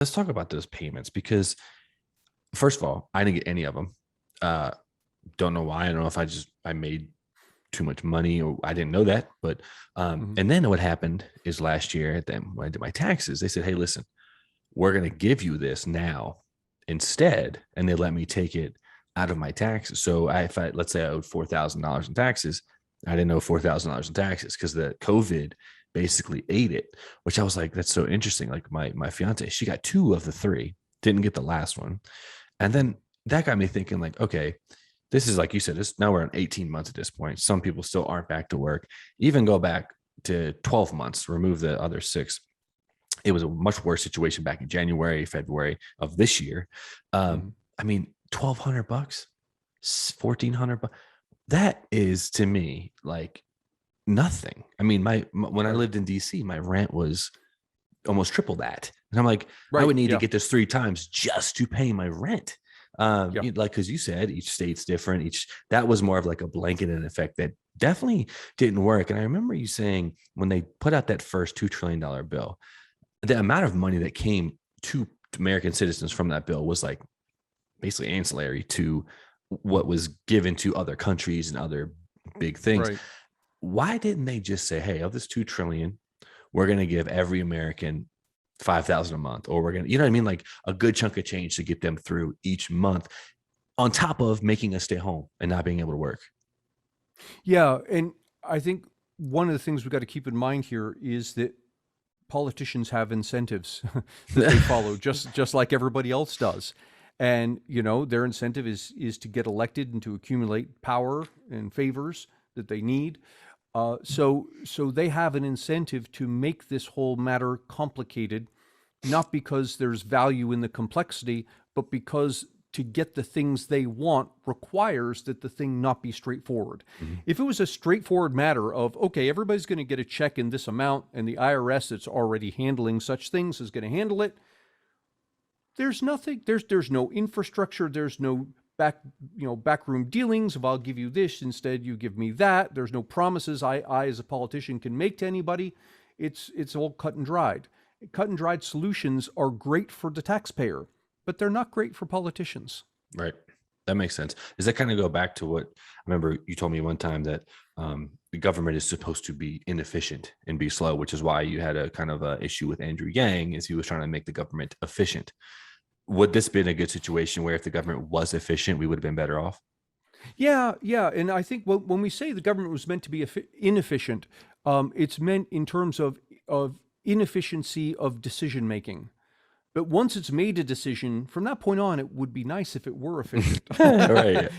let's talk about those payments because first of all, I didn't get any of them. Uh, don't know why. I don't know if I made too much money or I didn't know that. But Mhm. and then what happened is last year at them when I did my taxes, they said, "Hey, listen, we're going to give you this now instead," and they let me take it out of my taxes. So if I let's say I owed $4,000 in taxes, I didn't owe $4,000 in taxes because the COVID basically ate it. Which I was like, that's so interesting. Like my fiance, she got two of the three, didn't get the last one, and then that got me thinking, like, okay, this is like you said, this now we're on 18 months at this point. Some people still aren't back to work. Even go back to 12 months, remove the other six. It was a much worse situation back in January, February of this year. Mhm. I mean, $1,200, $1,400. That is to me like nothing. I mean, my when I Right. lived in DC, my rent was almost triple that. And I'm like, I Right. would need to Yeah. get this three times just to pay my rent. Yeah. Like, cause you said each state's different. That was more of like a blanket in effect that definitely didn't work. And I remember you saying when they put out that first $2 trillion bill, the amount of money that came to American citizens from that bill was like basically ancillary to what was given to other countries and other big things. Right. Why didn't they just say, hey, of this 2 trillion, we're going to give every American 5,000 a month, or we're going to, you know what I mean? Like a good chunk of change to get them through each month on top of making us stay home and not being able to work. Yeah. And I think one of the things we've got to keep in mind here is that politicians have incentives that they follow, just like everybody else does. And their incentive is to get elected and to accumulate power and favors that they need. So they have an incentive to make this whole matter complicated, not because there's value in the complexity, but because to get the things they want requires that the thing not be straightforward. Mhm. If it was a straightforward matter of, okay, everybody's going to get a check in this amount and the IRS that's already handling such things is going to handle it, there's nothing, there's no infrastructure, there's no backroom dealings of I'll give you this, instead you give me that. There's no promises I as a politician can make to anybody. It's all cut and dried. Cut and dried solutions are great for the taxpayer, but they're not great for politicians. Right. That makes sense. Does that kind of go back to what I remember you told me one time that the government is supposed to be inefficient and be slow, which is why you had a kind of a issue with Andrew Yang as he was trying to make the government efficient. Would this been a good situation where if the government was efficient, we would have been better off? Yeah, yeah, and I think when we say the government was meant to be inefficient, it's meant in terms of inefficiency of decision making. But once it's made a decision, from that point on, it would be nice if it were efficient. Right.